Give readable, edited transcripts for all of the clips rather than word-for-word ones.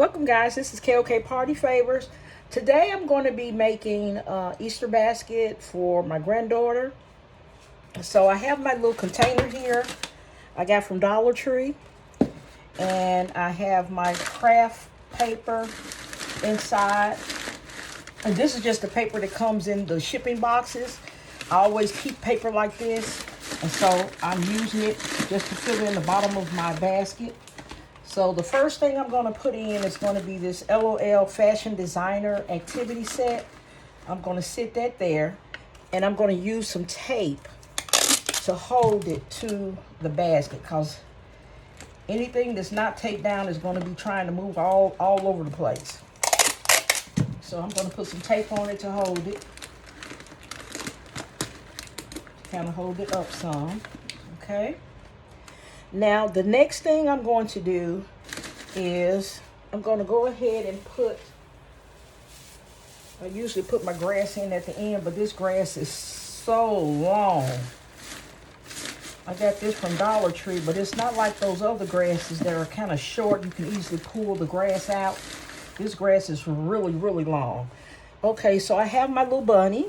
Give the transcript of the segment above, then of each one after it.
Welcome guys, this is KOK Party Favors. Today I'm going to be making Easter basket for my granddaughter. So I have my little container here I got from Dollar Tree. And I have my craft paper inside. And this is just the paper that comes in the shipping boxes. I always keep paper like this. And so I'm using it just to fill in the bottom of my basket. So the first thing I'm going to put in is going to be this LOL Fashion Designer Activity Set. I'm going to sit that there. And I'm going to use some tape to hold it to the basket. Because anything that's not taped down is going to be trying to move all over the place. So I'm going to put some tape on it to hold it. Kind of hold it up some. Okay. Now, the next thing I'm going to do is I'm going to go ahead and I usually put my grass in at the end, but this grass is so long. I got this from Dollar Tree, but it's not like those other grasses that are kind of short. You can easily pull the grass out. This grass is really, really long. Okay, so I have my little bunny.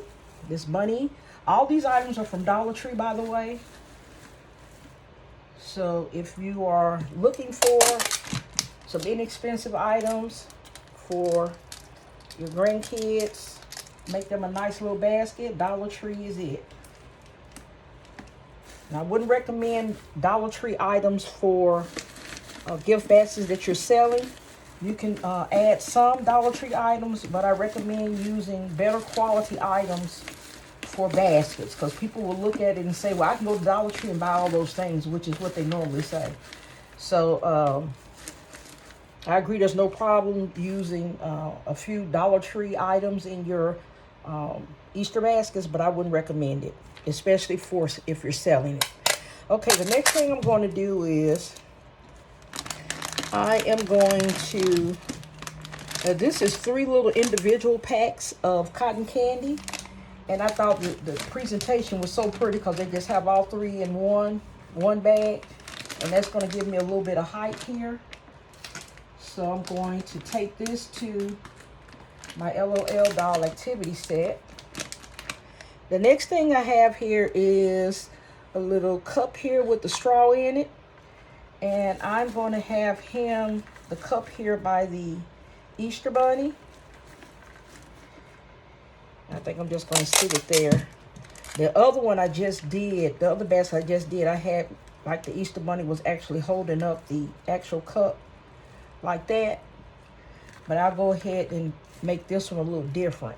This bunny. All these items are from Dollar Tree, by the way. So if you are looking for some inexpensive items for your grandkids, make them a nice little basket, Dollar Tree is it. Now, I wouldn't recommend Dollar Tree items for gift baskets that you're selling. You can add some Dollar Tree items, but I recommend using better quality items for baskets, because people will look at it and say, well, I can go to Dollar Tree and buy all those things, which is what they normally say. So I agree, there's no problem using a few Dollar Tree items in your Easter baskets, but I wouldn't recommend it, especially for if you're selling it. Okay, the next thing I'm going to do is I am going to, this is 3 little individual packs of cotton candy. And I thought the presentation was so pretty because they just have all 3 in one bag. And that's going to give me a little bit of height here. So I'm going to take this to my LOL doll activity set. The next thing I have here is a little cup here with the straw in it. And I'm going to have the cup here by the Easter Bunny. I think I'm just going to sit it there. The other one I just did, the other basket I just did, I had, like the Easter Bunny was actually holding up the actual cup like that. But I'll go ahead and make this one a little different.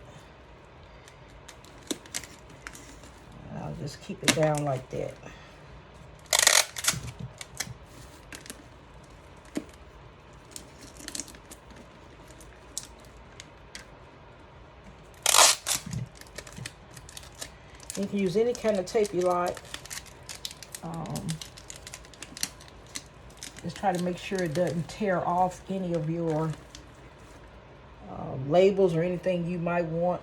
I'll just keep it down like that. You can use any kind of tape you like. Just try to make sure it doesn't tear off any of your labels or anything you might want,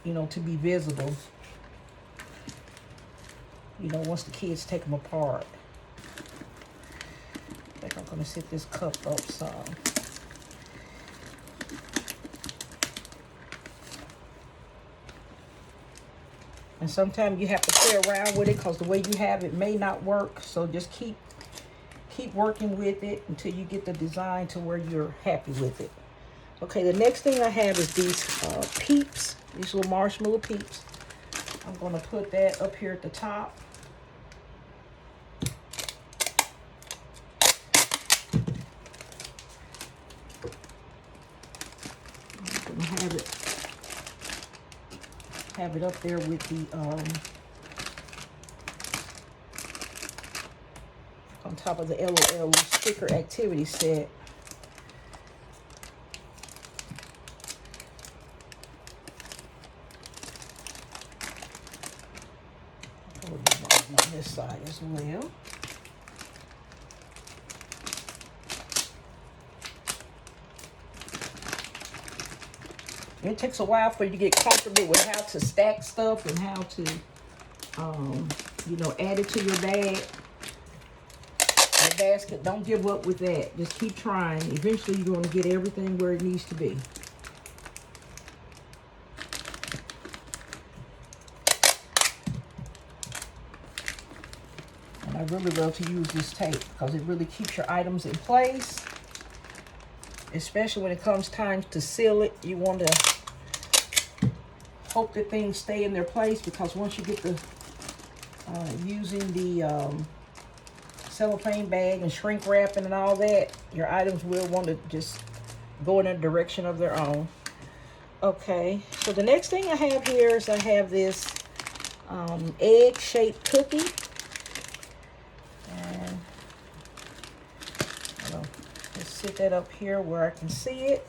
to be visible. Once the kids take them apart. I think I'm going to set this cup up some. And sometimes you have to play around with it because the way you have it may not work. So just keep working with it until you get the design to where you're happy with it. Okay, the next thing I have is these peeps, these little marshmallow peeps. I'm going to put that up here at the top. I'm going to have it up there with the on top of the LOL sticker activity set. On this side as well. It takes a while for you to get comfortable with how to stack stuff and how to, add it to your bag. basket. Don't give up with that. Just keep trying. Eventually, you're going to get everything where it needs to be. And I really love to use this tape because it really keeps your items in place. Especially when it comes time to seal it, you want to hope that things stay in their place, because once you get the using the cellophane bag and shrink wrapping and all that, your items will want to just go in a direction of their own. Okay, so the next thing I have here is I have this egg-shaped cookie. And let's sit that up here where I can see it.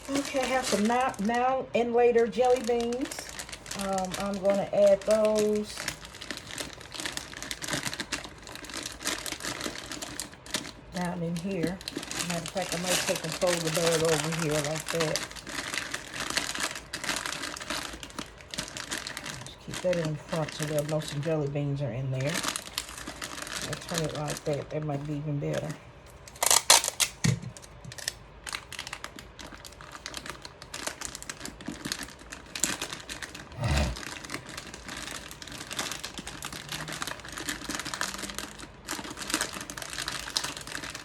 Okay, I have some now and later jelly beans. I'm going to add those. Down in here. Matter of fact, I might take and fold the bird over here like that. Just keep that in front so they'll know some jelly beans are in there. I'll turn it like that. That might be even better.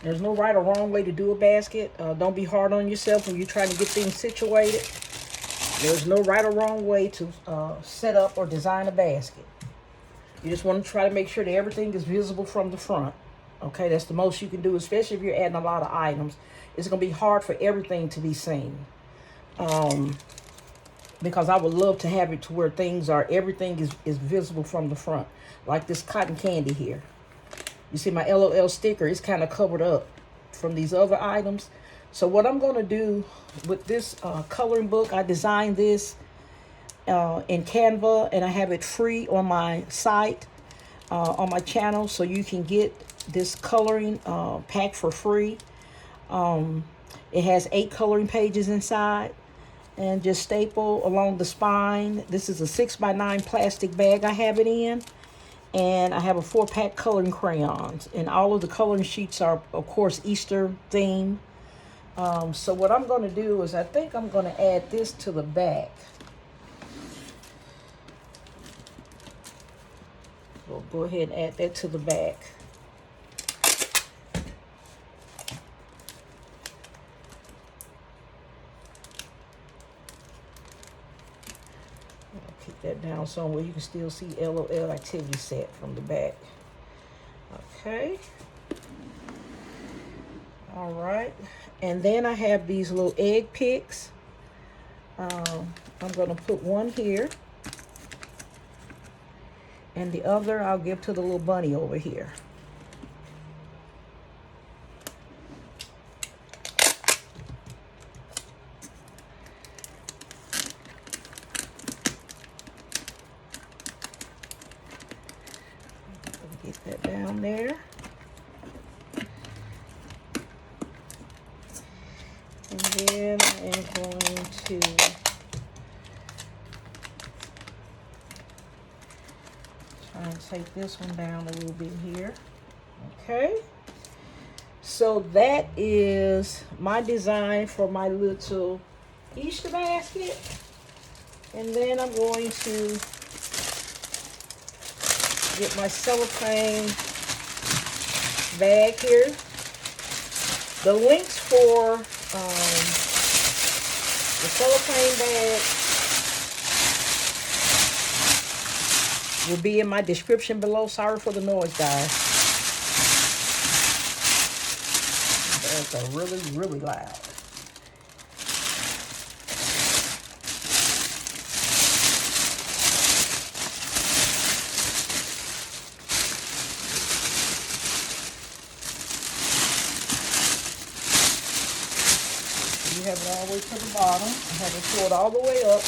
There's no right or wrong way to do a basket. Don't be hard on yourself when you're trying to get things situated. There's no right or wrong way to set up or design a basket. You just want to try to make sure that everything is visible from the front. Okay, that's the most you can do, especially if you're adding a lot of items. It's going to be hard for everything to be seen. Because I would love to have it to where everything is visible from the front. Like this cotton candy here. You see my LOL sticker is kind of covered up from these other items. So what I'm going to do with this coloring book, I designed this in Canva, and I have it free on my site, on my channel, so you can get this coloring pack for free. It has 8 coloring pages inside, and just staple along the spine. This is a 6x9 plastic bag I have it in. And I have a 4-pack coloring crayons. And all of the coloring sheets are, of course, Easter themed. So what I'm going to do is I think I'm going to add this to the back. So go ahead and add that to the back. Keep that down somewhere you can still see LOL activity set from the back. Okay. All right. And then I have these little egg picks. I'm going to put one here. And the other I'll give to the little bunny over here. Get that down there. And then I am going to try and take this one down a little bit here. Okay. So that is my design for my little Easter basket. And then I'm going to get my cellophane bag here. The links for the cellophane bag will be in my description below. Sorry for the noise, guys. That's really, really loud. You have it all the way to the bottom. I have it pulled all the way up.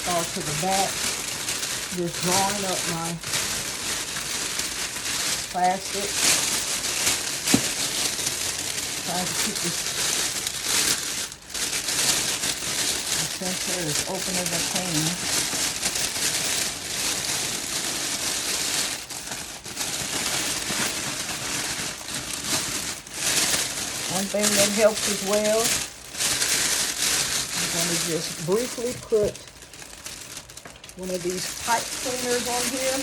Start to the back, just drawing up my plastic. trying to keep this center as open as I can. One thing that helps as well, I'm going to just briefly put one of these pipe cleaners on here.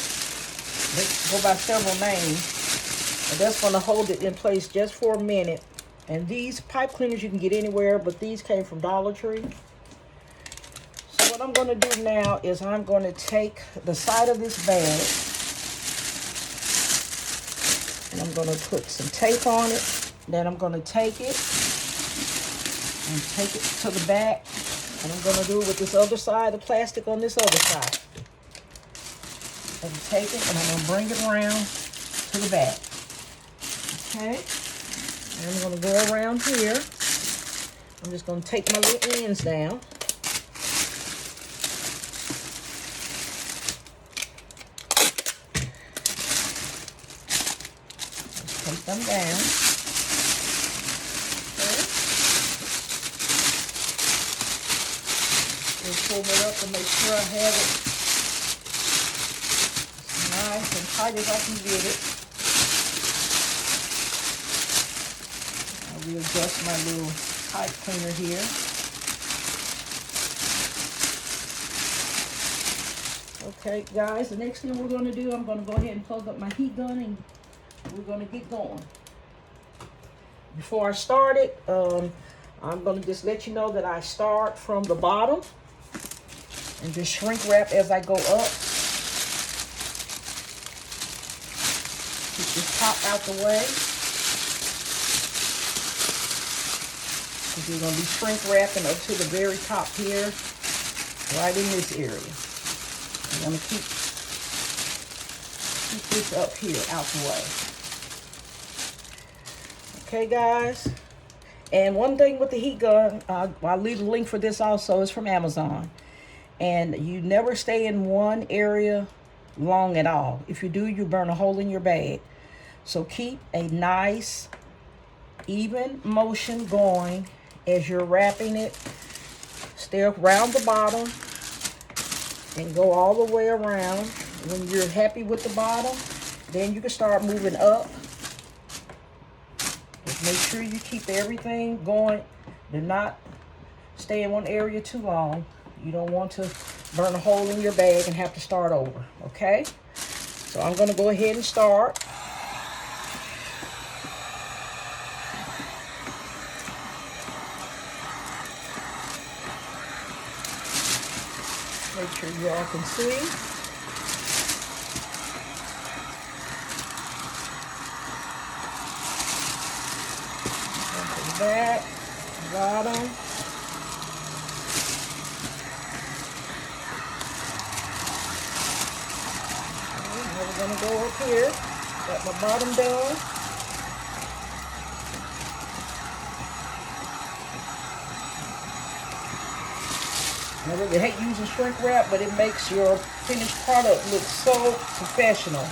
They go by several names. And that's going to hold it in place just for a minute. And these pipe cleaners you can get anywhere, but these came from Dollar Tree. So what I'm going to do now is I'm going to take the side of this bag and I'm going to put some tape on it. Then I'm going to take it and take it to the back. And I'm going to do it with this other side, the plastic on this other side. And take it and I'm going to bring it around to the back. Okay. And I'm going to go around here. I'm just going to take my little ends down. Just take them down. Pull it up and make sure I have it as nice and tight as I can get it. I'll readjust my little pipe cleaner here. Okay, guys, the next thing we're going to do, I'm going to go ahead and plug up my heat gun and we're going to get going. Before I start it, I'm going to just let you know that I start from the bottom. And just shrink wrap as I go up. Keep this top out the way. Because you're going to be shrink wrapping up to the very top here. Right in this area. I'm going to keep this up here out the way. Okay, guys. And one thing with the heat gun, I'll leave the link for this also, is from Amazon. And you never stay in one area long at all. If you do, you burn a hole in your bag. So keep a nice, even motion going as you're wrapping it. Stay around the bottom and go all the way around. When you're happy with the bottom, then you can start moving up. Just make sure you keep everything going. Do not stay in one area too long. You don't want to burn a hole in your bag and have to start over, okay? So I'm going to go ahead and start. Make sure you all can see. From the back, bottom. We're going to go up here, got my bottom done. I really hate using shrink wrap, but it makes your finished product look so professional.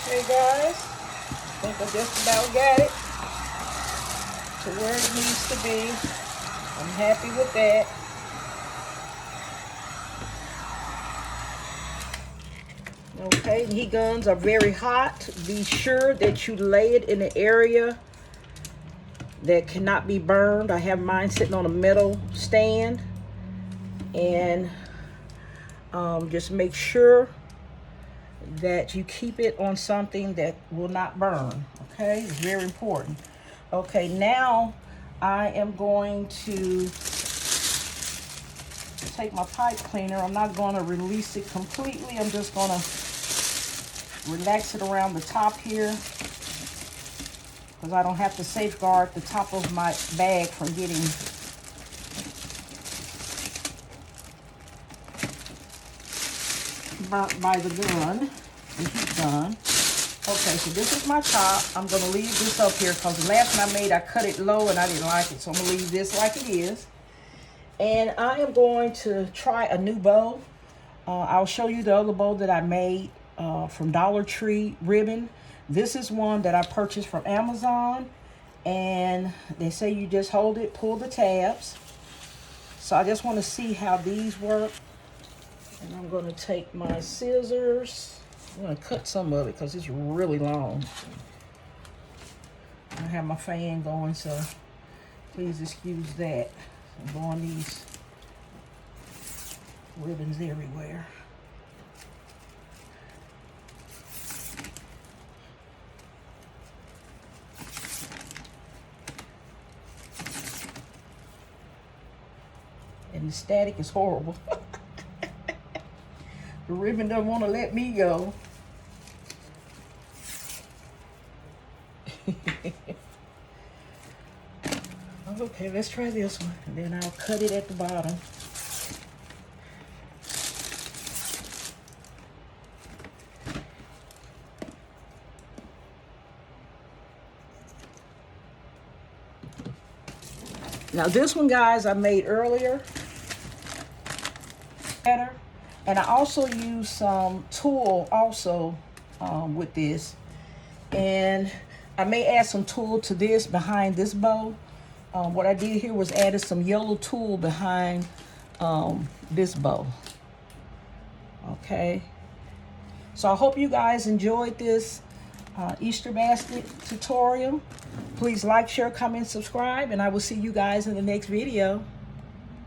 Okay, guys, I think I just about got it to where it needs to be. I'm happy with that. Okay, heat guns are very hot. Be sure that you lay it in an area that cannot be burned. I have mine sitting on a metal stand. And just make sure that you keep it on something that will not burn. Okay, it's very important. Okay, now I am going to take my pipe cleaner. I'm not going to release it completely. I'm just going to relax it around the top here, because I don't have to safeguard the top of my bag from getting burnt by the gun, the heat gun. Okay, so this is my top. I'm going to leave this up here because the last one I made, I cut it low and I didn't like it. So I'm going to leave this like it is. And I am going to try a new bow. I'll show you the other bow that I made from Dollar Tree ribbon. This is one that I purchased from Amazon. And they say you just hold it, pull the tabs. So I just want to see how these work. And I'm going to take my scissors. I'm going to cut some of it because it's really long. I have my fan going, so please excuse that. I'm blowing these ribbons everywhere. And the static is horrible. The ribbon doesn't want to let me go. Okay, let's try this one. And then I'll cut it at the bottom. Now this one, guys, I made earlier. Better. And I also use some tulle also with this. And I may add some tulle to this behind this bow. What I did here was added some yellow tulle behind this bow. Okay. So I hope you guys enjoyed this Easter basket tutorial. Please like, share, comment, subscribe, and I will see you guys in the next video.